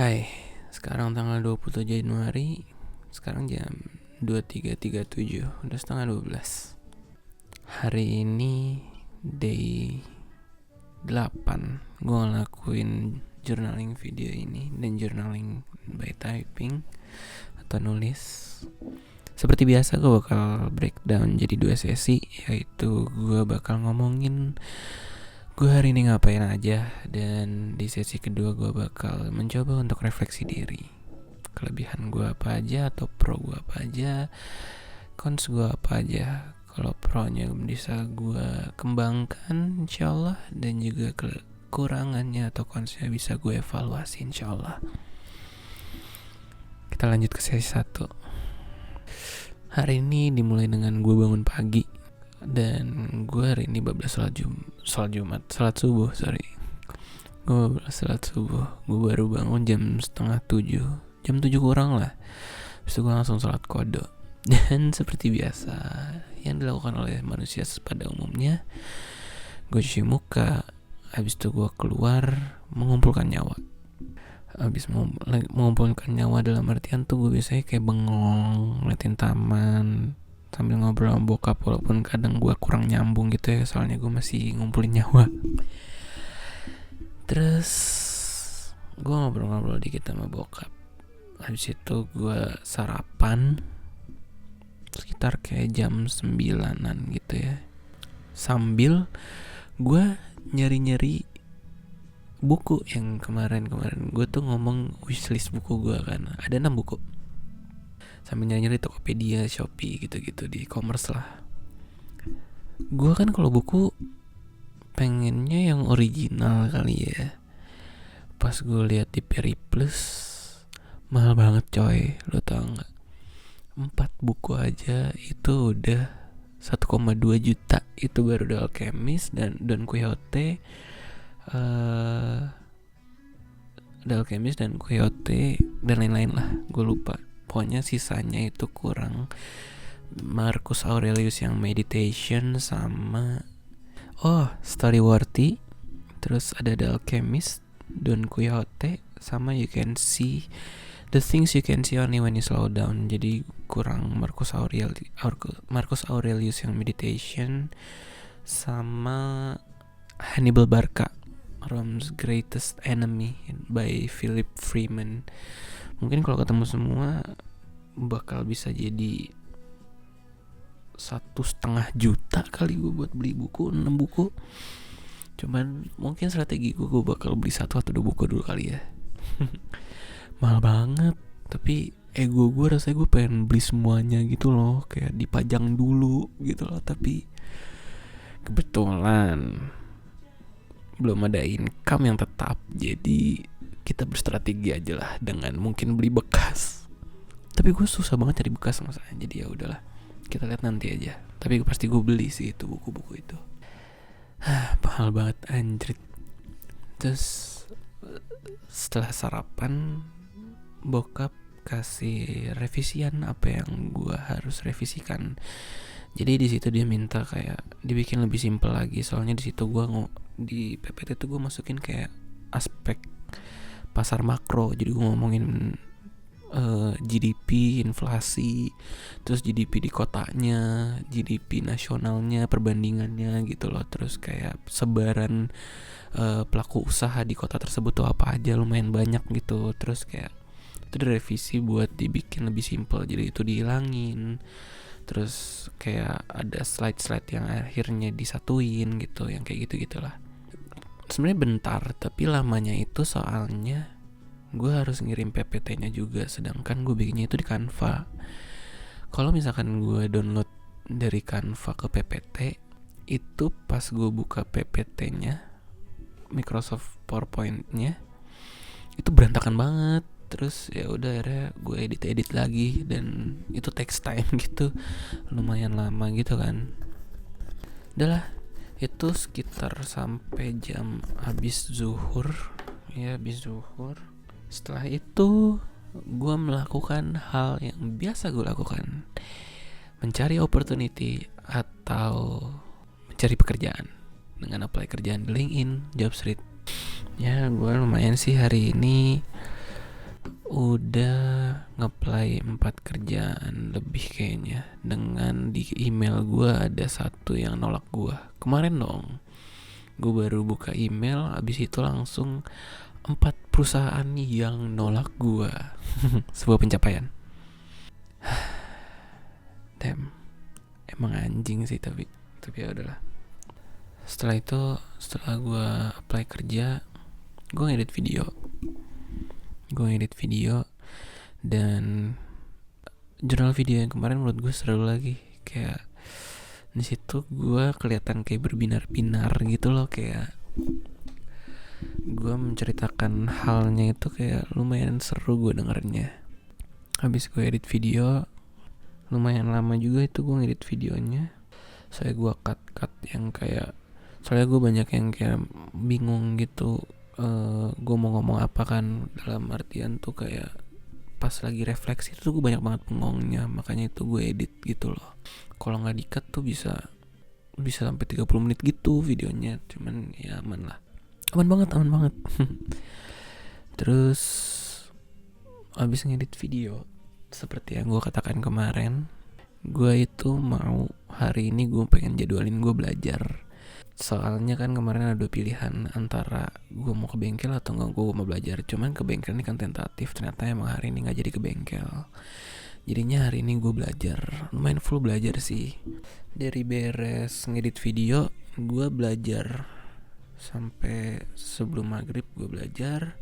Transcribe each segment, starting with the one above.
Hai, sekarang tanggal 27 Januari. Sekarang jam 23.37, udah setengah 12. Hari ini day 8 gue ngelakuin journaling video ini. Dan journaling by typing atau nulis. Seperti biasa gue bakal breakdown jadi 2 sesi. Yaitu gue bakal ngomongin gue hari ini ngapain aja. Dan di sesi kedua gue bakal mencoba untuk refleksi diri. Kelebihan gue apa aja, atau pro gue apa aja, cons gue apa aja. Kalau pro-nya bisa gue kembangkan insyaallah, dan juga kekurangannya atau cons-nya bisa gue evaluasi insyaallah. Kita lanjut ke sesi 1. Hari ini dimulai dengan gue bangun pagi. Dan gue hari ini bablas salat subuh. Gue bablas salat subuh. Gue baru bangun jam setengah 7, jam 7 kurang lah. Habis itu gue langsung salat qada. Dan seperti biasa yang dilakukan oleh manusia pada umumnya, gue cuci muka. Habis itu gue keluar mengumpulkan nyawa. Habis mengumpulkan nyawa dalam artian tuh gue biasanya kayak bengong, ngeliatin taman sambil ngobrol sama bokap. Walaupun kadang gue kurang nyambung gitu ya, soalnya gue masih ngumpulin nyawa. Terus gue ngobrol-ngobrol dikit sama bokap. Habis itu gue sarapan sekitar kayak jam 9-an gitu ya. Sambil gue nyari-nyari buku yang kemarin gue tuh ngomong wishlist buku gue kan. Ada 6 buku. Sambil nyari-nyari Tokopedia, Shopee gitu-gitu di e-commerce lah. Gue kan kalau buku pengennya yang original kali ya. Pas gue lihat di Periplus mahal banget coy, lo tau gak? 4 buku aja itu udah 1,2 juta. Itu baru The Alchemist dan Don Quixote. The Alchemist dan Quixote dan lain-lain lah, gue lupa. Pokoknya sisanya itu kurang. Marcus Aurelius yang Meditation sama Storyworthy. Terus ada The Alchemist, Don Quixote, sama You Can See The Things You Can See Only When You Slow Down. Jadi kurang Marcus Aurelius yang Meditation, sama Hannibal Barca, Rome's Greatest Enemy by Philip Freeman. Mungkin kalau ketemu semua bakal bisa jadi 1,5 juta kali gue buat beli buku 6 buku. Cuman mungkin strategi gue bakal beli 1 atau 2 buku dulu kali ya. Mahal banget, tapi ego gue rasanya gue pengen beli semuanya gitu loh, kayak dipajang dulu gitu loh. Tapi kebetulan belum ada income yang tetap, jadi kita berstrategi aja lah dengan mungkin beli bekas. Tapi gue susah banget cari bekas masalahnya, jadi ya udahlah, kita lihat nanti aja. Tapi pasti gue beli sih itu buku-buku itu. Mahal banget anjrit. Terus setelah sarapan, bokap kasih revisian apa yang gue harus revisikan. Jadi di situ dia minta kayak dibikin lebih simpel lagi. Soalnya di situ gue di PPT tuh gue masukin kayak aspek pasar makro. Jadi gue ngomongin GDP, inflasi, terus GDP di kotanya, GDP nasionalnya, perbandingannya gitu loh. Terus kayak sebaran pelaku usaha di kota tersebut tuh apa aja, lumayan banyak gitu. Terus kayak itu direvisi buat dibikin lebih simpel, jadi itu dihilangin. Terus kayak ada slide-slide yang akhirnya disatuin gitu, yang kayak gitu-gitulah. Sebenarnya bentar, tapi lamanya itu soalnya gue harus ngirim PPT-nya juga, sedangkan gue bikinnya itu di Canva. Kalau misalkan gue download dari Canva ke PPT, itu pas gue buka PPT-nya, Microsoft PowerPoint-nya, itu berantakan banget. Terus ya udah akhirnya gue edit lagi, dan itu takes time gitu, lumayan lama gitu kan. Udah lah, itu sekitar sampai jam habis zuhur. Setelah itu gue melakukan hal yang biasa gue lakukan, mencari opportunity atau mencari pekerjaan dengan apply kerjaan di LinkedIn, Jobstreet. Ya gue lumayan sih hari ini udah ngeplay 4 kerjaan lebih kayaknya, dengan di email gue ada satu yang nolak gue. Kemarin dong, gue baru buka email, abis itu langsung 4 perusahaan yang nolak gue. Sebuah pencapaian. Damn, emang anjing sih, tapi ya udahlah. Setelah gue apply kerja, gue ngedit video dan jurnal video yang kemarin menurut gue seru lagi. Kayak di situ gue kelihatan kayak berbinar-binar gitu loh, kayak gue menceritakan halnya itu kayak lumayan seru gue dengernya. Habis gue edit video, lumayan lama juga itu gue ngedit videonya. Soalnya gue cut yang kayak, soalnya gue banyak yang kayak bingung gitu, gue mau ngomong apa kan, dalam artian tuh kayak pas lagi refleksi itu tuh gue banyak banget bengongnya, makanya itu gue edit gitu loh. Kalau nggak di-cut tuh bisa sampai 30 menit gitu videonya, cuman ya aman banget. Terus abis ngedit video, seperti yang gue katakan kemarin, gue itu mau hari ini gue pengen jadwalin gue belajar. Soalnya kan kemarin ada 2 pilihan, antara gue mau ke bengkel atau enggak gue mau belajar. Cuman ke bengkel ini kan tentatif, ternyata emang hari ini gak jadi ke bengkel. Jadinya hari ini gue belajar, lumayan full belajar sih. Dari beres ngedit video, gue belajar sampai sebelum maghrib gue belajar.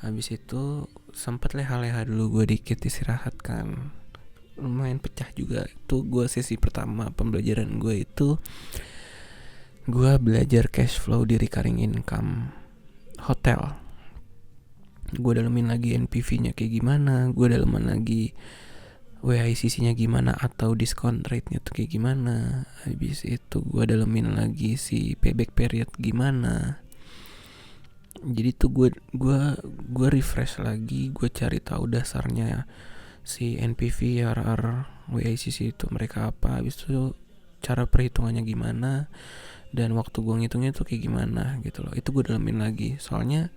Habis itu sempat leha-leha dulu gue dikit, istirahat kan. Lumayan pecah juga. Itu gue sesi pertama pembelajaran gue itu, gue belajar cash flow di recurring income hotel. Gue dalemin lagi NPV-nya kayak gimana, gue dalemin lagi WICC-nya gimana atau discount rate-nya tuh kayak gimana. Habis itu gue dalemin lagi si payback period gimana. Jadi tuh gue refresh lagi, gue cari tahu dasarnya si NPV, RR, WICC itu mereka apa. Habis itu cara perhitungannya gimana, dan waktu gue ngitungnya tuh kayak gimana gitu loh. Itu gue dalemin lagi. Soalnya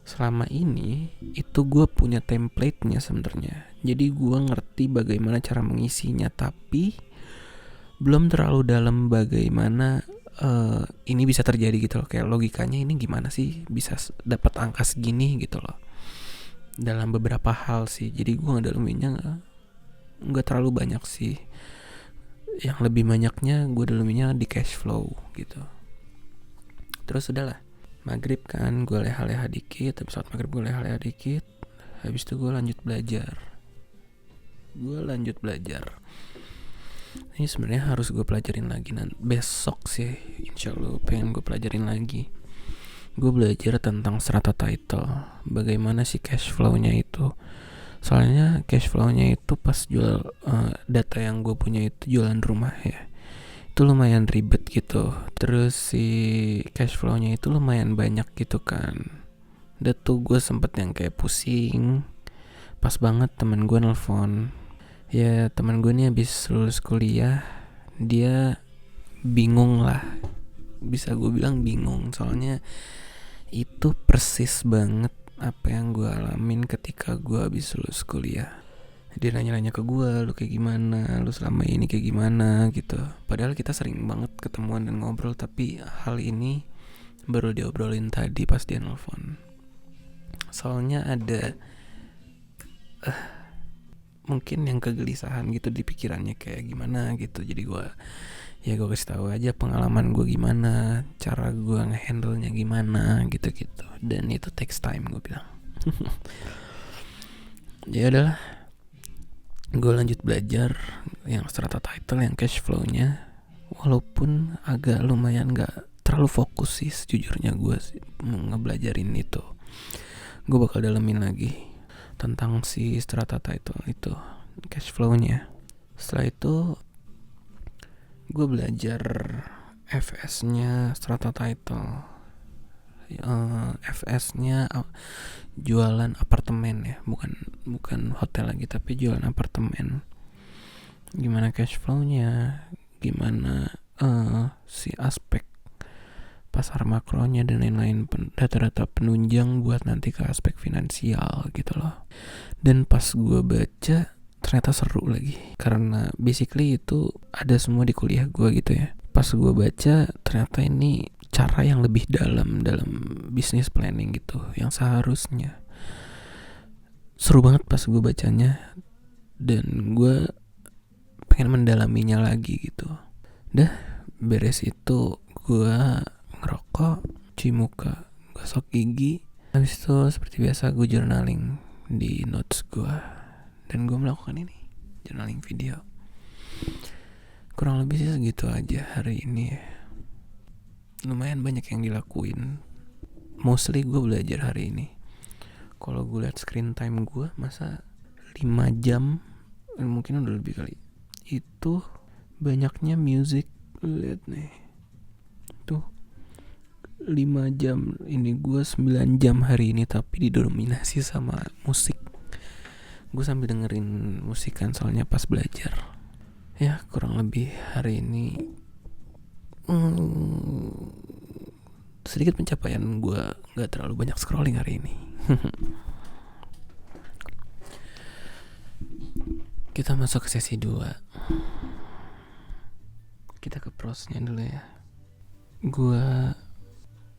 selama ini itu gue punya template-nya sebenarnya. Jadi gue ngerti bagaimana cara mengisinya, tapi belum terlalu dalam bagaimana ini bisa terjadi gitu loh. Kayak logikanya ini gimana sih bisa dapat angka segini gitu loh. Dalam beberapa hal sih. Jadi gue ngedaleminnya nggak terlalu banyak sih. Yang lebih banyaknya gue daleminnya di cash flow gitu. Terus udahlah, maghrib kan gue leha-leha dikit. Habis saat maghrib gue leha-leha dikit. Habis itu gue lanjut belajar. Ini sebenarnya harus gue pelajarin lagi besok sih, insyaallah pengen gue pelajarin lagi. Gue belajar tentang strata title, bagaimana sih cash flow-nya itu. Soalnya cash flow-nya itu pas jual, data yang gue punya itu jualan rumah ya, itu lumayan ribet gitu. Terus si cash flow-nya itu lumayan banyak gitu kan. Udah tuh gue sempet yang kayak pusing. Pas banget temen gue nelfon. Ya temen gue nih habis lulus kuliah, dia bingung lah, bisa gue bilang bingung. Soalnya itu persis banget apa yang gue alamin ketika gue habis lulus kuliah. Dia nanya-nanya ke gue, lu kayak gimana, lu selama ini kayak gimana gitu. Padahal kita sering banget ketemuan dan ngobrol, tapi hal ini baru diobrolin tadi pas dia nelfon. Soalnya ada mungkin yang kegelisahan gitu di pikirannya kayak gimana gitu. Jadi gue kasih tahu aja pengalaman gue gimana, cara gue ngehandle-nya gimana gitu-gitu. Dan itu takes time gue bilang. Ya udahlah, gue lanjut belajar yang strata title, yang cash flow-nya. Walaupun agak lumayan gak terlalu fokus sih sejujurnya gue ngebelajarin itu. Gue bakal dalemin lagi tentang si strata title itu, cash flow-nya. Setelah itu gue belajar FS-nya strata title. FS-nya jualan apartemen ya, bukan hotel lagi, tapi jualan apartemen. Gimana cash flow-nya, gimana si aspek pasar makronya dan lain-lain, data-data penunjang buat nanti ke aspek finansial gitu loh. Dan pas gue baca ternyata seru lagi, karena basically itu ada semua di kuliah gue gitu ya. Pas gue baca ternyata ini cara yang lebih dalam business planning gitu, yang seharusnya seru banget pas gue bacanya, dan gue pengen mendalaminya lagi gitu. Dah beres itu gue ngerokok, cuci muka, gosok gigi. Habis itu seperti biasa gue journaling di notes gue, dan gue melakukan ini, journaling video. Kurang lebih sih segitu aja hari ini ya. Lumayan banyak yang dilakuin. Mostly gue belajar hari ini. Kalau gue lihat screen time gue, masa 5 jam, mungkin udah lebih kali. Itu banyaknya music. Lihat nih, tuh 5 jam. Ini gue 9 jam hari ini, tapi didominasi sama musik. Gue sambil dengerin musik kan, soalnya pas belajar. Ya kurang lebih hari ini sedikit pencapaian gue, gak terlalu banyak scrolling hari ini. Kita masuk ke sesi 2. Kita ke prosnya dulu ya. Gue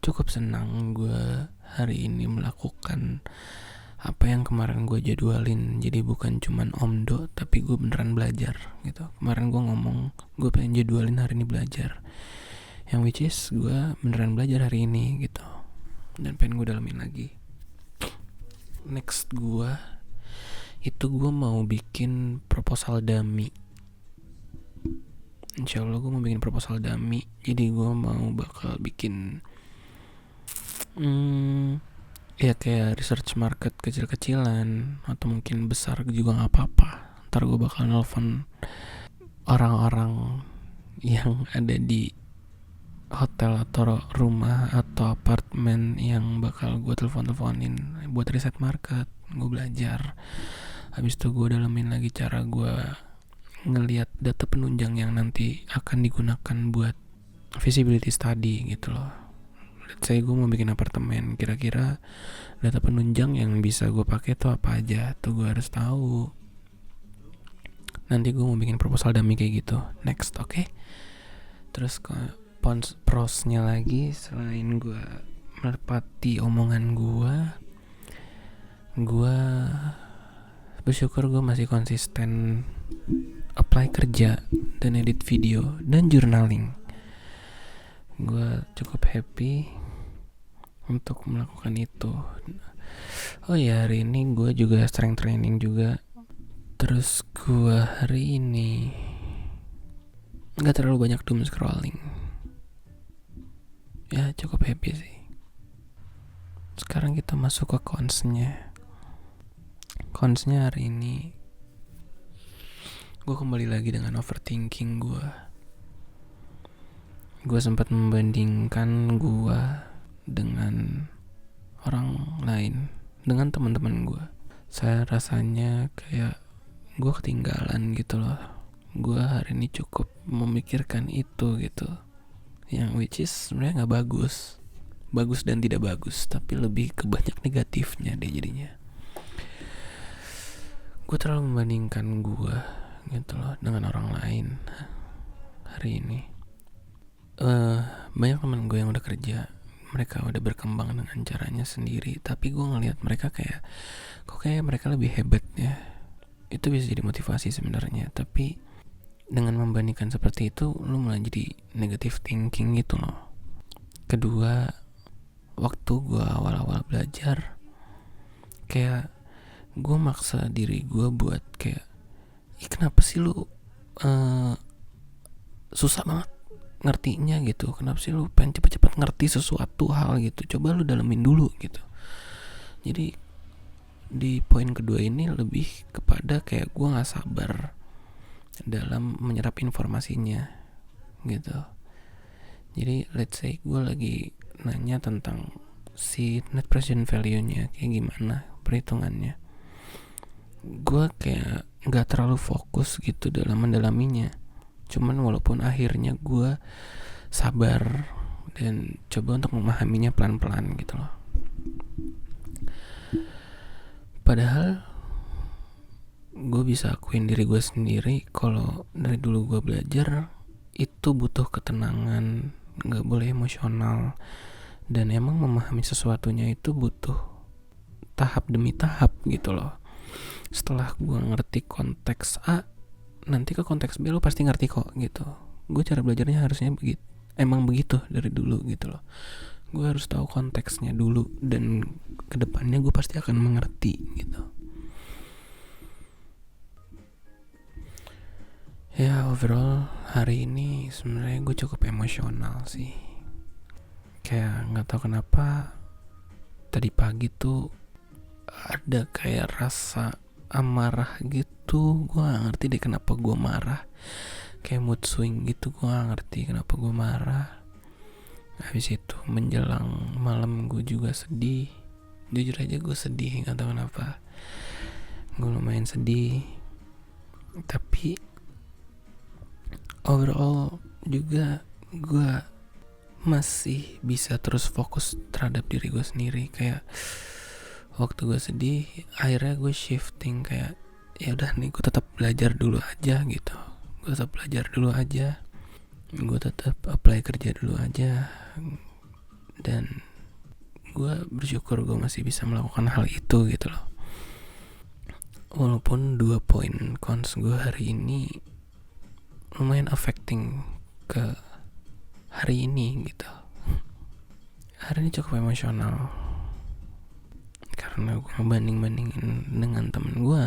cukup senang gue hari ini melakukan apa yang kemarin gue jadwalin. Jadi bukan cuman omdo, tapi gue beneran belajar gitu. Kemarin gue ngomong gue pengen jadwalin hari ini belajar, yang which is gue beneran belajar hari ini gitu, dan pengen gue dalamin lagi. Next gue mau bikin proposal dummy. Insya Allah gue mau bikin proposal dummy. Jadi gue bakal bikin ya kayak research market kecil-kecilan, atau mungkin besar juga gak apa-apa. Ntar gue bakal nelfon orang-orang yang ada di hotel atau rumah atau apartemen yang bakal gue telepon-teleponin buat riset market. Gue belajar. Habis itu gue dalamin lagi cara gue ngelihat data penunjang yang nanti akan digunakan buat feasibility study gitu loh. Let's say gue mau bikin apartemen, kira-kira data penunjang yang bisa gue pakai tuh apa aja, tuh gue harus tahu. Nanti gue mau bikin proposal dummy kayak gitu. Next, oke? Terus ke prosnya lagi, selain gue merpati omongan gue bersyukur gue masih konsisten apply kerja dan edit video dan journaling. Gue cukup happy untuk melakukan itu. Oh ya, hari ini gue juga strength training juga. Terus gue hari ini gak terlalu banyak doom scrolling. Ya cukup happy sih. Sekarang kita masuk ke consnya. Consnya hari ini gue kembali lagi dengan overthinking gue. Gue sempat membandingkan gue dengan orang lain, dengan teman-teman gue. Saya rasanya kayak gue ketinggalan gitu loh. Gue hari ini cukup memikirkan itu gitu, yang which is sebenarnya nggak bagus dan tidak bagus, tapi lebih ke banyak negatifnya deh jadinya. Gue terlalu membandingkan gue gitu loh dengan orang lain hari ini. Banyak teman gue yang udah kerja, mereka udah berkembang dengan caranya sendiri, tapi gue ngelihat mereka kayak kok kayak mereka lebih hebat ya. Itu bisa jadi motivasi sebenarnya, tapi dengan membandingkan seperti itu lu malah jadi negative thinking gitu loh. Kedua, waktu gue awal-awal belajar, kayak gue maksa diri gue buat kayak, kenapa sih lu susah banget ngertinya gitu, kenapa sih lu pengen cepet-cepet ngerti sesuatu hal gitu, coba lu dalemin dulu gitu. Jadi di poin kedua ini lebih kepada kayak gue gak sabar dalam menyerap informasinya gitu. Jadi let's say gue lagi nanya tentang si net present value-nya kayak gimana perhitungannya, gue kayak gak terlalu fokus gitu dalam mendalaminya. Cuman walaupun akhirnya gue sabar dan coba untuk memahaminya pelan-pelan gitu loh. Padahal gue bisa akuin diri gue sendiri kalau dari dulu gue belajar itu butuh ketenangan, gak boleh emosional, dan emang memahami sesuatunya itu butuh tahap demi tahap gitu loh. Setelah gue ngerti konteks A, nanti ke konteks B lo pasti ngerti kok gitu. Gue cara belajarnya harusnya begitu, emang begitu dari dulu gitu loh. Gue harus tahu konteksnya dulu, dan kedepannya gue pasti akan mengerti gitu. Ya overall hari ini sebenarnya gue cukup emosional sih. Kayak nggak tahu kenapa tadi pagi tuh ada kayak rasa amarah gitu. Gue gak ngerti deh kenapa gue marah. Kayak mood swing gitu, gue gak ngerti kenapa gue marah. Habis itu menjelang malam gue juga sedih. Jujur aja gue sedih, gak tahu kenapa. Gue lumayan sedih. Tapi overall juga gue masih bisa terus fokus terhadap diri gue sendiri. Kayak waktu gue sedih, akhirnya gue shifting kayak ya udah nih, gue tetap belajar dulu aja gitu. Gue tetap belajar dulu aja. Gue tetap apply kerja dulu aja. Dan gue bersyukur gue masih bisa melakukan hal itu gitu loh. Walaupun 2 poin cons gue hari ini lumayan affecting ke hari ini gitu. Hari ini cukup emosional karena gue ngebanding-bandingin dengan temen gue.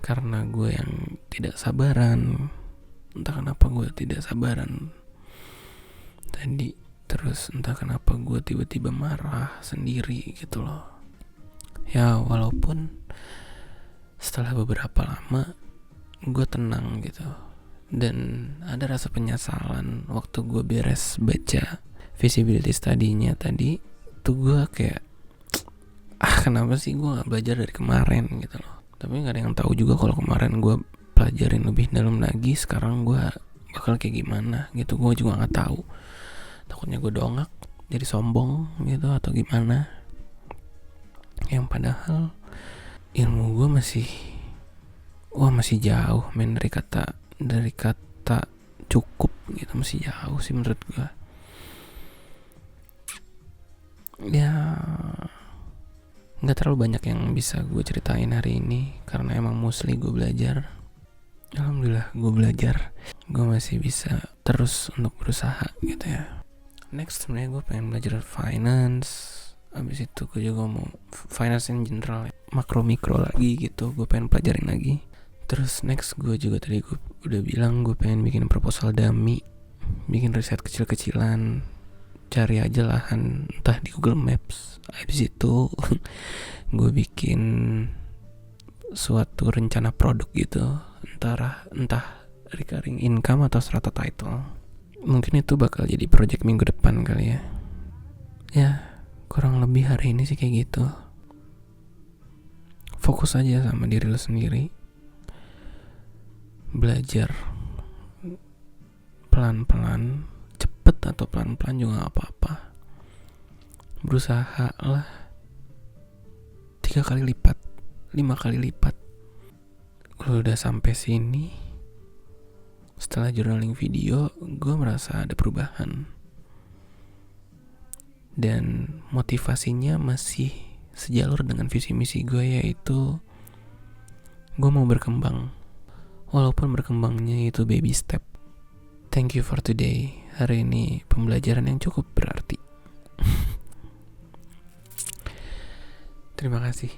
Karena gue yang tidak sabaran. Entah kenapa gue tidak sabaran tadi. Terus entah kenapa gue tiba-tiba marah sendiri gitu loh. Ya walaupun setelah beberapa lama gue tenang gitu. Dan ada rasa penyesalan waktu gue beres baca feasibility study-nya tadi. Tuh gue kayak kenapa sih gue gak belajar dari kemarin gitu loh. Tapi gak ada yang tahu juga kalau kemarin gue pelajarin lebih dalam lagi, sekarang gue bakal kayak gimana gitu. Gue juga gak tahu. Takutnya gue dongak jadi sombong gitu atau gimana. Yang padahal ilmu gue masih jauh men dari kata cukup gitu, masih jauh sih menurut gue. Ya nggak terlalu banyak yang bisa gue ceritain hari ini karena emang mostly gue belajar. Alhamdulillah gue belajar, gue masih bisa terus untuk berusaha gitu ya. Next sebenarnya gue pengen belajar finance. Abis itu gue juga mau finance in general, makro mikro lagi gitu, gue pengen pelajarin lagi. Terus next gue juga tadi gue udah bilang gue pengen bikin proposal dummy, bikin riset kecil-kecilan, cari aja lahan entah di Google Maps. Habis itu gue bikin suatu rencana produk gitu, entah recurring income atau strata title. Mungkin itu bakal jadi project minggu depan kali ya. Ya kurang lebih hari ini sih kayak gitu. Fokus aja sama diri lo sendiri, belajar pelan-pelan, cepet atau pelan-pelan juga gak apa-apa. Berusaha lah 3 kali lipat, 5 kali lipat. Kalau udah sampai sini, setelah journaling video, gue merasa ada perubahan. Dan motivasinya masih sejalur dengan visi misi gue, yaitu gue mau berkembang. Walaupun berkembangnya itu baby step. Thank you for today. Hari ini pembelajaran yang cukup berarti. Terima kasih.